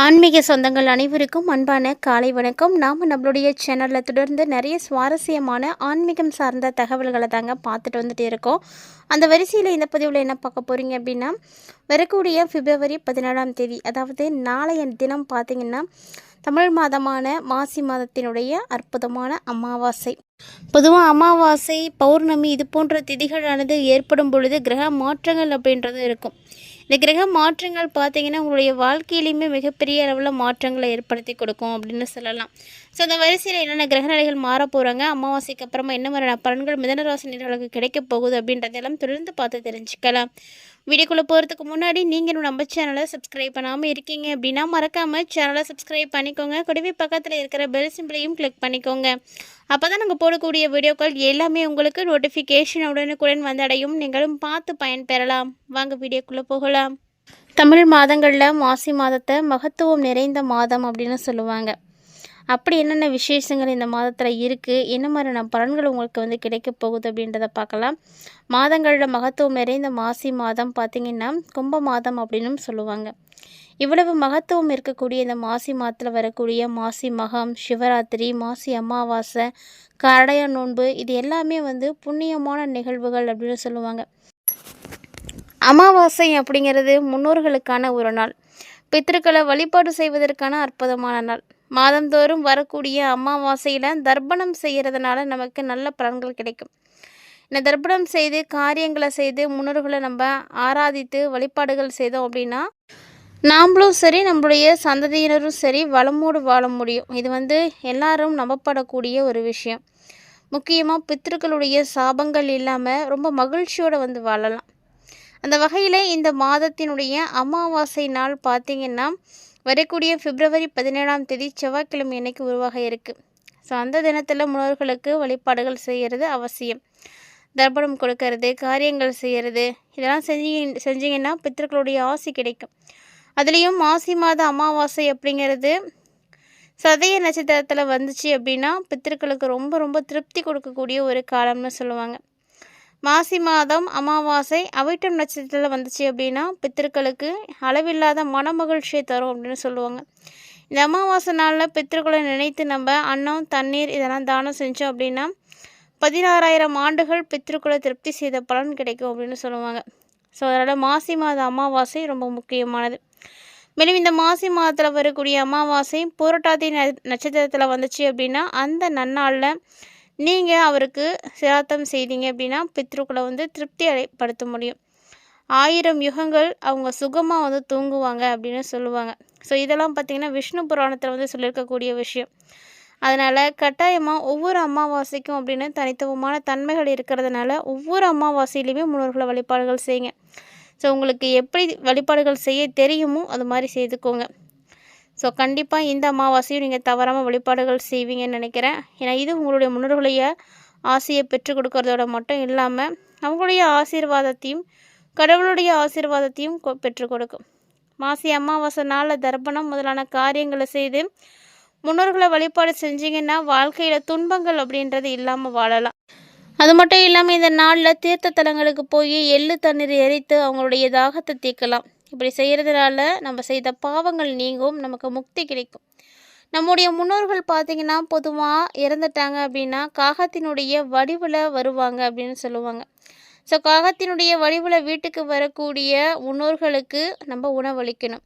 ஆன்மீக சொந்தங்கள் அனைவருக்கும் அன்பான காலை வணக்கம். நாம் நம்மளுடைய சேனலில் தொடர்ந்து நிறைய சுவாரஸ்யமான ஆன்மீகம் சார்ந்த தகவல்களை தாங்க பார்த்துட்டு வந்துட்டு இருக்கோம். அந்த வரிசையில் இந்த பதிவில் என்ன பார்க்க போகிறீங்க அப்படின்னா, வரக்கூடிய பிப்ரவரி 17ஆம் தேதி, அதாவது நாளைய தினம் பார்த்திங்கன்னா தமிழ் மாதமான மாசி மாதத்தினுடைய அற்புதமான அமாவாசை. பொதுவாக அமாவாசை, பௌர்ணமி இது போன்ற திதிகளானது ஏற்படும் பொழுது கிரக மாற்றங்கள் அப்படின்றது இருக்கும். இந்த கிரக மாற்றங்கள் பார்த்திங்கன்னா உங்களுடைய வாழ்க்கையிலையுமே மிகப்பெரிய அளவில் மாற்றங்களை ஏற்படுத்தி கொடுக்கும் அப்படின்னு சொல்லலாம். ஸோ அந்த வரிசையில் என்னென்ன கிரகநிலைகள் மாற போகிறாங்க, அமாவாசைக்கு அப்புறமா என்ன மாதிரியான பலன்கள் மிதனராசினியர்களுக்கு கிடைக்க போகுது அப்படின்றதெல்லாம் தொடர்ந்து பார்த்து தெரிஞ்சுக்கலாம். வீடியோக்குள்ளே போகிறதுக்கு முன்னாடி நீங்கள் நம்ம சேனலை சப்ஸ்கிரைப் பண்ணாமல் இருக்கீங்க அப்படின்னா மறக்காமல் சேனலை சப்ஸ்கிரைப் பண்ணிக்கோங்க. கூடவே பக்கத்தில் இருக்கிற பெல் சிம்பிளையும் கிளிக் பண்ணிக்கோங்க. அப்போ தான் நாங்கள் போடக்கூடிய வீடியோக்கள் எல்லாமே உங்களுக்கு நோட்டிஃபிகேஷன் உடனுக்குடன் வந்தடையும். நீங்களும் பார்த்து பயன்பெறலாம். வாங்க வீடியோக்குள்ளே போகலாம். தமிழ் மாதங்களில் மாசி மாதத்தை மகத்துவம் நிறைந்த மாதம் அப்படின்னு சொல்லுவாங்க. அப்படி என்னென்ன விசேஷங்கள் இந்த மாதத்தில் இருக்குது, என்ன மாதிரியான பலன்கள் உங்களுக்கு கிடைக்க போகுது அப்படின்றத பார்க்கலாம். மாதங்களில் மகத்துவம் நிறைந்த மாசி மாதம் பார்த்திங்கன்னா கும்ப மாதம் அப்படின்னு சொல்லுவாங்க. இவ்வளவு மகத்துவம் இருக்கக்கூடிய இந்த மாசி மாதத்தில் வரக்கூடிய மாசி மகம், சிவராத்திரி, மாசி அமாவாசை, கரைய நோன்பு இது எல்லாமே புண்ணியமான நிகழ்வுகள் அப்படின்னு சொல்லுவாங்க. அமாவாசை அப்படிங்கிறது முன்னோர்களுக்கான ஒரு நாள், பித்திருக்களை வழிபாடு செய்வதற்கான அற்புதமான நாள். மாதந்தோறும் வரக்கூடிய அமாவாசையில் தர்ப்பணம் செய்கிறதுனால நமக்கு நல்ல பலன்கள் கிடைக்கும். இந்த தர்ப்பணம் செய்து காரியங்களை செய்து முன்னோர்களை நம்ம ஆராதித்து வழிபாடுகள் செய்தோம் அப்படின்னா நாம்ளும் சரி நம்மளுடைய சந்ததியினரும் சரி வளமோடு வாழ முடியும். இது எல்லாரும் நம்பப்படக்கூடிய ஒரு விஷயம். முக்கியமாக பித்திருக்களுடைய சாபங்கள் இல்லாமல் ரொம்ப மகிழ்ச்சியோடு வாழலாம். அந்த வகையில் இந்த மாதத்தினுடைய அமாவாசை நாள் பார்த்திங்கன்னா வரக்கூடிய பிப்ரவரி 17ஆம் தேதி செவ்வாய்க்கிழமை அன்னைக்கு உருவாக இருக்குது. ஸோ அந்த தினத்தில் முன்னோர்களுக்கு வழிபாடுகள் செய்கிறது அவசியம். தர்ப்பணம் கொடுக்கறது, காரியங்கள் செய்கிறது, இதெல்லாம் செஞ்சீங்கன்னா பித்திருக்களுடைய ஆசி கிடைக்கும். அதுலேயும் மாசி மாத அமாவாசை அப்படிங்கிறது சதய நட்சத்திரத்தில் வந்துச்சு அப்படின்னா பித்திருக்களுக்கு ரொம்ப ரொம்ப திருப்தி கொடுக்கக்கூடிய ஒரு காலம்னு சொல்லுவாங்க. மாசி மாதம் அமாவாசை அவிட்டம் நட்சத்திரத்தில் வந்துச்சு அப்படின்னா பித்திருக்களுக்கு அளவில்லாத மனமகிழ்ச்சியை தரும் அப்படின்னு சொல்லுவாங்க. இந்த அமாவாசை நாளில் பித்திருக்களை நினைத்து நம்ம அன்னம், தண்ணீர் இதெல்லாம் தானம் செஞ்சோம் அப்படின்னா 16,000 ஆண்டுகள் பித்திருக்களை திருப்தி செய்த பலன் கிடைக்கும் அப்படின்னு சொல்லுவாங்க. ஸோ அதனால் மாசி மாத அமாவாசை ரொம்ப முக்கியமானது. மேலும் இந்த மாசி மாதத்தில் வரக்கூடிய அமாவாசை பூரட்டாதி நட்சத்திரத்தில் வந்துச்சு அப்படின்னா அந்த நன்னாளில் நீங்கள் அவருக்கு சிராத்தம் செய்தீங்க அப்படின்னா பித்ருக்களை திருப்தி அடைப்படுத்த முடியும். 1000 யுகங்கள் அவங்க சுகமாக தூங்குவாங்க அப்படின்னு சொல்லுவாங்க. ஸோ இதெல்லாம் பார்த்திங்கன்னா விஷ்ணு புராணத்தில் சொல்லியிருக்கக்கூடிய விஷயம். அதனால் கட்டாயமாக ஒவ்வொரு அமாவாசைக்கும் அப்படின்னு தனித்துவமான தன்மைகள் இருக்கிறதுனால ஒவ்வொரு அமாவாசையிலையுமே முன்னோர்களை வழிபாடுகள் செய்யுங்க. ஸோ உங்களுக்கு எப்படி வழிபாடுகள் செய்ய தெரியுமோ அது மாதிரி செய்துக்கோங்க. ஸோ கண்டிப்பாக இந்த அமாவாசையும் நீங்கள் தவறாமல் வழிபாடுகள் செய்வீங்கன்னு நினைக்கிறேன். ஏன்னா இது உங்களுடைய முன்னோர்களுடைய ஆசையை பெற்றுக் கொடுக்கறதோட மட்டும் இல்லாமல் அவங்களுடைய ஆசீர்வாதத்தையும் கடவுளுடைய ஆசீர்வாதத்தையும் பெற்றுக் கொடுக்கும். மாசி அமாவாசை நாளில் தர்ப்பணம் முதலான காரியங்களை செய்து முன்னோர்களை வழிபாடு செஞ்சிங்கன்னா வாழ்க்கையில் துன்பங்கள் அப்படின்றது இல்லாமல் வாழலாம். அது மட்டும் இல்லாமல் இந்த நாளில் தீர்த்த தலங்களுக்கு போய் எள்ளு தண்ணீர் எரித்து அவங்களுடைய தாகத்தை தீர்க்கலாம். இப்படி செய்கிறதுனால நம்ம செய்த பாவங்கள் நீங்கும், நமக்கு முக்தி கிடைக்கும். நம்முடைய முன்னோர்கள் பார்த்திங்கன்னா பொதுவாக இறந்துட்டாங்க அப்படின்னா காகத்தினுடைய வடிவில் வருவாங்க அப்படின்னு சொல்லுவாங்க. ஸோ காகத்தினுடைய வடிவில் வீட்டுக்கு வரக்கூடிய முன்னோர்களுக்கு நம்ம உணவளிக்கணும்.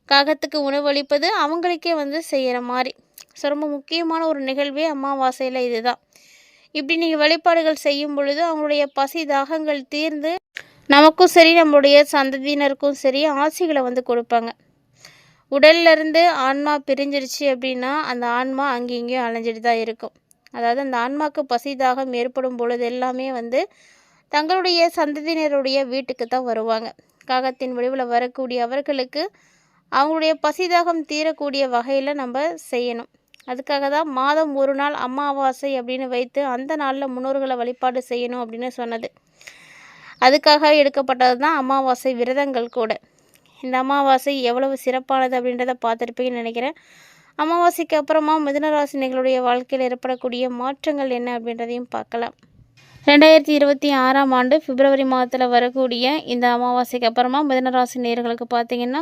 காகத்துக்கு உணவளிப்பது அவங்களுக்கே செய்கிற மாதிரி. ஸோ ரொம்ப முக்கியமான ஒரு நிகழ்வே அமாவாசையில் இதுதான். இப்படி நீங்கள் வழிபாடுகள் செய்யும் பொழுது அவங்களுடைய பசி தாகங்கள் தீர்ந்து நமக்கும் சரி நம்மளுடைய சந்ததியினருக்கும் சரி ஆசைகளை கொடுப்பாங்க. உடல்லேருந்து ஆன்மா பிரிஞ்சிருச்சு அப்படின்னா அந்த ஆன்மா அங்கேயும் அலைஞ்சிட்டு தான் இருக்கும். அதாவது அந்த ஆன்மாவுக்கு பசி தாகம் ஏற்படும் பொழுது எல்லாமே தங்களுடைய சந்ததியினருடைய வீட்டுக்கு தான் வருவாங்க. காகத்தின் வடிவில் வரக்கூடிய அவர்களுக்கு அவங்களுடைய பசிதாகம் தீரக்கூடிய வகையில் நம்ம செய்யணும். அதுக்காக தான் மாதம் ஒரு நாள் அமாவாசை அப்படின்னு வைத்து அந்த நாளில் முன்னோர்களை வழிபாடு செய்யணும் அப்படின்னு சொன்னது. அதுக்காக எடுக்கப்பட்டது தான் அமாவாசை விரதங்கள் கூட. இந்த அமாவாசை எவ்வளவு சிறப்பானது அப்படின்றத பார்த்துருப்பீங்கன்னு நினைக்கிறேன். அமாவாசைக்கு அப்புறமா மிதுனராசினிகளுடைய வாழ்க்கையில் ஏற்படக்கூடிய மாற்றங்கள் என்ன அப்படின்றதையும் பார்க்கலாம். 2026ஆம் ஆண்டு பிப்ரவரி மாதத்தில் வரக்கூடிய இந்த அமாவாசைக்கு அப்புறமா மிதுனராசி நேயர்களுக்கு பார்த்தீங்கன்னா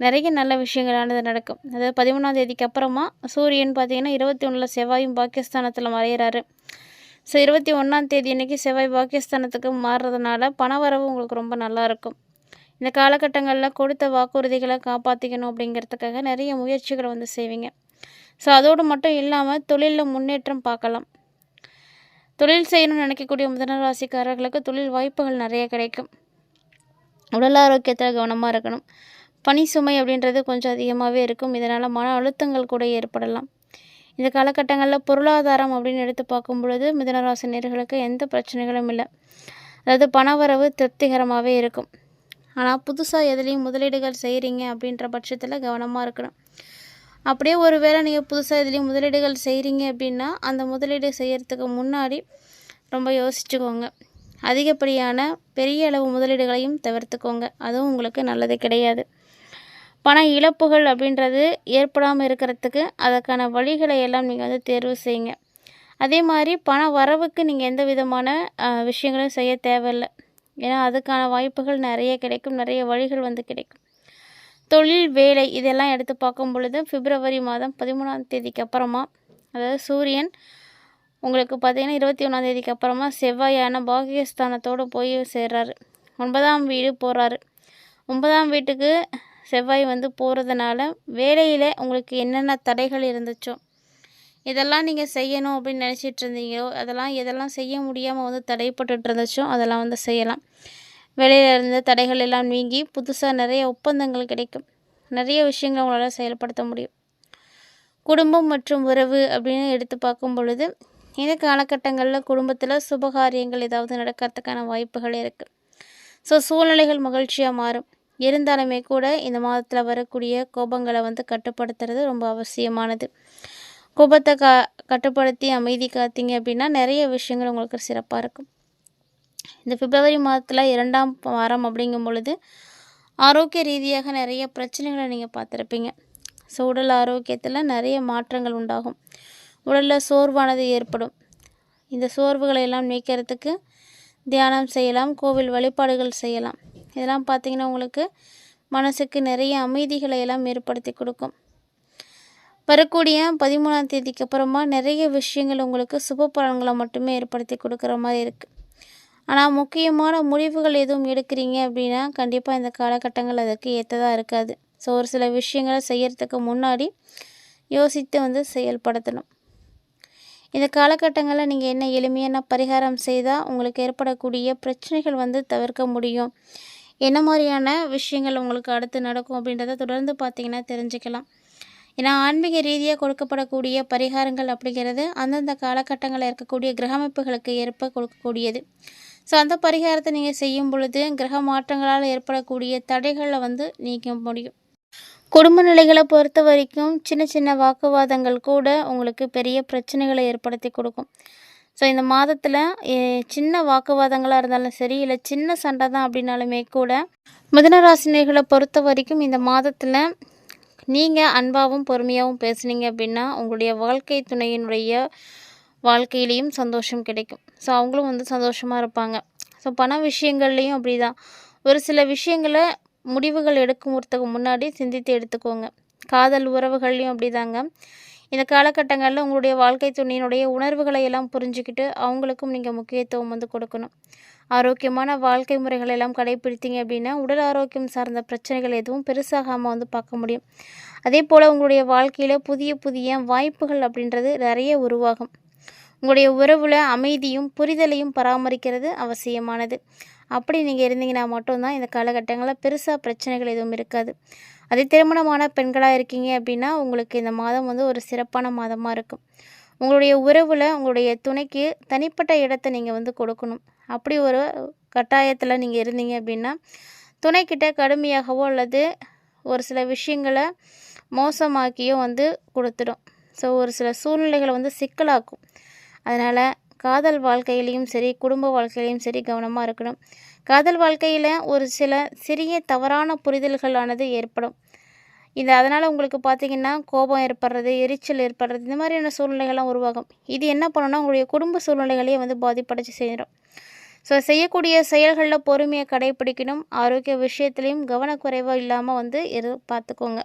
நிறைய நல்ல விஷயங்களானது நடக்கும். அதாவது 13ஆம் தேதிக்கு அப்புறமா சூரியன் பார்த்தீங்கன்னா 21ல் செவ்வாயும் பாகிஸ்தானத்தில் மறையிறாரு. ஸோ 21ஆம் தேதி அன்றைக்கி செவ்வாய் பாகிஸ்தானத்துக்கு மாறுறதுனால பணவரவு உங்களுக்கு ரொம்ப நல்லாயிருக்கும். இந்த காலகட்டங்களில் கொடுத்த வாக்குறுதிகளை காப்பாற்றிக்கணும் அப்படிங்கிறதுக்காக நிறைய முயற்சிகளை வந்து செய்வீங்க. ஸோ அதோடு மட்டும் இல்லாமல் தொழிலில் முன்னேற்றம் பார்க்கலாம். தொழில் செய்யணும்னு நினைக்கக்கூடிய மிதுனராசிக்காரர்களுக்கு தொழில் வாய்ப்புகள் நிறைய கிடைக்கும். உடல் ஆரோக்கியத்தில் கவனமாக இருக்கணும். பணி சுமை அப்படின்றது கொஞ்சம் அதிகமாகவே இருக்கும். இதனால் மன அழுத்தங்கள் கூட ஏற்படலாம். இந்த காலகட்டங்களில் பொருளாதாரம் அப்படின்னு எடுத்து பார்க்கும் பொழுது மிதுனராசி நேயர்களுக்கு எந்த பிரச்சனைகளும் இல்லை. அதாவது பணவரவு திருப்திகரமாகவே இருக்கும். ஆனால் புதுசாக எதுலேயும் முதலீடுகள் செய்கிறீங்க அப்படின்ற பட்சத்தில் கவனமாக இருக்கணும். அப்படியே ஒரு வேளை நீங்கள் புதுசாக எதுலேயும் முதலீடுகள் செய்கிறீங்க அப்படின்னா அந்த முதலீடு செய்கிறதுக்கு முன்னாடி ரொம்ப யோசிச்சுக்கோங்க. அதிகப்படியான பெரிய அளவு முதலீடுகளையும் தவிர்த்துக்கோங்க. அதுவும் உங்களுக்கு நல்லது கிடையாது. பண இழப்புகள் அப்படின்றது ஏற்படாமல் இருக்கிறதுக்கு அதற்கான வழிகளை எல்லாம் நீங்கள் வந்து தேர்வு செய்யுங்க. அதே மாதிரி பண வரவுக்கு நீங்கள் எந்த விதமான விஷயங்களும் செய்ய தேவையில்லை. ஏன்னா அதுக்கான வாய்ப்புகள் நிறைய கிடைக்கும். நிறைய வழிகள் வந்து கிடைக்கும். தொழில் வேலை இதெல்லாம் எடுத்து பார்க்கும் பொழுது பிப்ரவரி மாதம் 13ஆம் தேதிக்கு அப்புறமா அதாவது சூரியன் உங்களுக்கு பார்த்திங்கன்னா 21ஆம் தேதிக்கு அப்புறமா செவ்வாயான பாகிஸ்தானத்தோடு போய் சேர்றாரு. 9ஆம் வீடு போகிறாரு. 9ஆம் வீட்டுக்கு செவ்வாய் வந்து போகிறதுனால வேலையில் உங்களுக்கு என்னென்ன தடைகள் இருந்துச்சோ இதெல்லாம் நீங்கள் செய்யணும் அப்படின்னு நினச்சிட்டு இருந்தீங்களோ எதெல்லாம் செய்ய முடியாமல் வந்து தடைப்பட்டு இருந்துச்சோ அதெல்லாம் வந்து செய்யலாம். வேலையில் இருந்த தடைகள் எல்லாம் நீங்கி புதுசாக நிறைய ஒப்பந்தங்கள் கிடைக்கும். நிறைய விஷயங்களை உங்களால் செயல்படுத்த முடியும். குடும்பம் மற்றும் உறவு அப்படின்னு எடுத்து பார்க்கும் பொழுது இந்த காலகட்டங்களில் குடும்பத்தில் சுபகாரியங்கள் ஏதாவது நடக்கிறதுக்கான வாய்ப்புகள் இருக்குது. ஸோ சூழ்நிலைகள் மகிழ்ச்சியாக மாறும். இருந்தாலுமே கூட இந்த மாதத்தில் வரக்கூடிய கோபங்களை வந்து கட்டுப்படுத்துறது ரொம்ப அவசியமானது. கோபத்தை கட்டுப்படுத்தி அமைதி காத்தீங்க அப்படின்னா நிறைய விஷயங்கள் உங்களுக்கு சிறப்பாக இருக்கும். இந்த பிப்ரவரி மாதத்தில் 2ஆம் வாரம் அப்படிங்கும் பொழுது ஆரோக்கிய ரீதியாக நிறைய பிரச்சனைகளை நீங்கள் பார்த்துருப்பீங்க. ஸோ உடல் ஆரோக்கியத்தில் நிறைய மாற்றங்கள் உண்டாகும். உடலில் சோர்வானது ஏற்படும். இந்த சோர்வுகளை எல்லாம் நீக்கிறதுக்கு தியானம் செய்யலாம், கோவில் வழிபாடுகள் செய்யலாம். இதெல்லாம் பார்த்திங்கன்னா உங்களுக்கு மனசுக்கு நிறைய அமைதிகளை எல்லாம் ஏற்படுத்தி கொடுக்கும். வரக்கூடிய 13ஆம் தேதிக்கு அப்புறமா நிறைய விஷயங்கள் உங்களுக்கு சுப பலன்களை மட்டுமே ஏற்படுத்தி கொடுக்குற மாதிரி இருக்குது. ஆனால் முக்கியமான முடிவுகள் எதுவும் எடுக்கிறீங்க அப்படின்னா கண்டிப்பாக இந்த காலகட்டங்கள் அதற்கு ஏற்றதாக இருக்காது. ஸோ ஒரு சில விஷயங்களை செய்கிறதுக்கு முன்னாடி யோசித்து வந்து செயல்படுத்தணும். இந்த காலகட்டங்களில் நீங்கள் என்ன எளிமையான பரிகாரம் செய்தால் உங்களுக்கு ஏற்படக்கூடிய பிரச்சனைகள் வந்து தவிர்க்க முடியும், என்ன மாதிரியான விஷயங்கள் உங்களுக்கு அடுத்து நடக்கும் அப்படின்றத தொடர்ந்து பார்த்திங்கன்னா தெரிஞ்சுக்கலாம். ஏன்னா ஆன்மீக ரீதியாக கொடுக்கப்படக்கூடிய பரிகாரங்கள் அப்படிங்கிறது அந்தந்த காலகட்டங்களில் இருக்கக்கூடிய கிரக அமைப்புகளுக்கு ஏற்ப கொடுக்கக்கூடியது. ஸோ அந்த பரிகாரத்தை நீங்கள் செய்யும் பொழுது கிரக மாற்றங்களால் ஏற்படக்கூடிய தடைகளை வந்து நீக்க முடியும். குடும்ப நிலைகளை பொறுத்த வரைக்கும் சின்ன சின்ன வாக்குவாதங்கள் கூட உங்களுக்கு பெரிய பிரச்சனைகளை ஏற்படுத்தி கொடுக்கும். ஸோ இந்த மாதத்தில் சின்ன வாக்குவாதங்களாக இருந்தாலும் சரி, இல்லை சின்ன சண்டை தான் அப்படின்னாலுமே கூட மிதுனராசினியர்களை பொறுத்த வரைக்கும் இந்த மாதத்தில் நீங்கள் அன்பாகவும் பொறுமையாகவும் பேசுனீங்க அப்படின்னா உங்களுடைய வாழ்க்கை துணையினுடைய வாழ்க்கையிலையும் சந்தோஷம் கிடைக்கும். ஸோ அவங்களும் வந்து சந்தோஷமாக இருப்பாங்க. ஸோ பண விஷயங்கள்லேயும் அப்படி தான். ஒரு சில விஷயங்களை முடிவுகள் எடுக்கிறதுக்கு முன்னாடி சிந்தித்து எடுத்துக்கோங்க. காதல் உறவுகள்லையும் அப்படி தாங்க. இந்த காலகட்டங்களில் உங்களுடைய வாழ்க்கை துணையினுடைய உணர்வுகளை எல்லாம் புரிஞ்சுக்கிட்டு அவங்களுக்கும் நீங்கள் முக்கியத்துவம் வந்து கொடுக்கணும். ஆரோக்கியமான வாழ்க்கை முறைகள் எல்லாம் கடைப்பிடித்தீங்க அப்படின்னா உடல் ஆரோக்கியம் சார்ந்த பிரச்சனைகள் எதுவும் பெருசாகாமல் வந்து பார்க்க முடியும். அதே போல் உங்களுடைய வாழ்க்கையில் புதிய புதிய வாய்ப்புகள் அப்படின்றது நிறைய உருவாகும். உங்களுடைய உறவில் அமைதியும் புரிதலையும் பராமரிக்கிறது அவசியமானது. அப்படி நீங்கள் இருந்தீங்கன்னா மட்டும்தான் இந்த காலகட்டங்களில் பெருசாக பிரச்சனைகள் எதுவும் இருக்காது. அதே திருமணமான பெண்களாக இருக்கீங்க அப்படின்னா உங்களுக்கு இந்த மாதம் வந்து ஒரு சிறப்பான மாதமாக இருக்கும். உங்களுடைய உறவில் உங்களுடைய துணைக்கு தனிப்பட்ட இடத்தை நீங்கள் வந்து கொடுக்கணும். அப்படி ஒரு கட்டாயத்தில் நீங்கள் இருந்தீங்க அப்படின்னா துணைக்கிட்ட கடுமையாகவோ அல்லது ஒரு சில விஷயங்களை மோசமாக்கியோ வந்து கொடுத்துடும். ஸோ ஒரு சில சூழ்நிலைகளை வந்து சிக்கலாக்கும். அதனால் காதல் வாழ்க்கையிலையும் சரி, குடும்ப வாழ்க்கையிலையும் சரி கவனமாக இருக்கணும். காதல் வாழ்க்கையில் ஒரு சில சிறிய தவறான புரிதல்களானது ஏற்படும். அதனால் உங்களுக்கு பார்த்திங்கன்னா கோபம் ஏற்படுறது, எரிச்சல் ஏற்படுறது, இந்த மாதிரியான சூழ்நிலைகள்லாம் உருவாகும். இது என்ன பண்ணுன்னா உங்களுடைய குடும்ப சூழ்நிலைகளையே வந்து பாதிப்படைச்சு செய்யும். ஸோ செய்யக்கூடிய செயல்களில் பொறுமையை கடைப்பிடிக்கணும். ஆரோக்கிய விஷயத்துலையும் கவனக்குறைவாக இல்லாமல் வந்து பார்த்துக்கோங்க.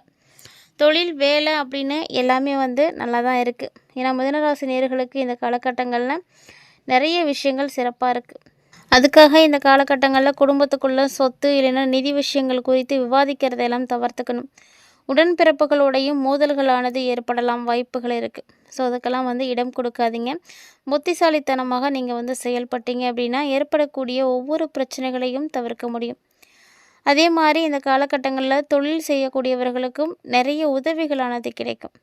தொழில், வேலை அப்படின்னு எல்லாமே வந்து நல்லா தான் இருக்குது. ஏன்னா மிதுனராசி நேயர்களுக்கு இந்த காலகட்டங்களில் நிறைய விஷயங்கள் சிறப்பாக இருக்குது. அதுக்காக இந்த காலகட்டங்களில் குடும்பத்துக்குள்ள சொத்து இல்லைன்னா நிதி விஷயங்கள் குறித்து விவாதிக்கிறதையெல்லாம் தவிர்த்துக்கணும். உடன்பிறப்புகளோடையும் மோதல்களானது ஏற்படலாம், வாய்ப்புகள் இருக்குது. ஸோ அதுக்கெல்லாம் வந்து இடம் கொடுக்காதீங்க. புத்திசாலித்தனமாக நீங்கள் வந்து செயல்பட்டீங்க அப்படின்னா ஏற்படக்கூடிய ஒவ்வொரு பிரச்சனைகளையும் தவிர்க்க முடியும். அதே மாதிரி இந்த காலகட்டங்களில் தொழில் செய்யக்கூடியவர்களுக்கும் நிறைய உதவிகளானது கிடைக்கும்.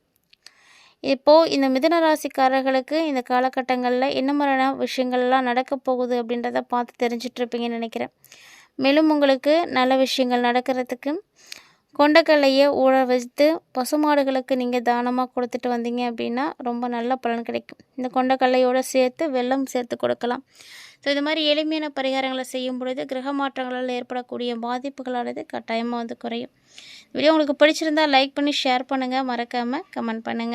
இப்போது இந்த மிதுன ராசிக்காரர்களுக்கு இந்த காலகட்டங்களில் என்ன மாதிரியான விஷயங்கள்லாம் நடக்க போகுது அப்படின்றத பார்த்து தெரிஞ்சிட்ருப்பீங்கன்னு நினைக்கிறேன். மேலும் உங்களுக்கு நல்ல விஷயங்கள் நடக்கிறதுக்கு கொண்டக்கல்லையை ஊற வைத்து பசுமாடுகளுக்கு நீங்கள் தானமாக கொடுத்துட்டு வந்தீங்க அப்படின்னா ரொம்ப நல்ல பலன் கிடைக்கும். இந்த கொண்டக்கல்லையோடு சேர்த்து வெல்லம் சேர்த்து கொடுக்கலாம். ஸோ இது மாதிரி எளிமையான பரிகாரங்களை செய்யும் பொழுது கிரக மாற்றங்களால் ஏற்படக்கூடிய பாதிப்புகளானது கட்டாயமாக வந்து குறையும். வீடியோ உங்களுக்கு பிடிச்சிருந்தால் லைக் பண்ணி ஷேர் பண்ணுங்கள், மறக்காமல் கமெண்ட் பண்ணுங்கள்.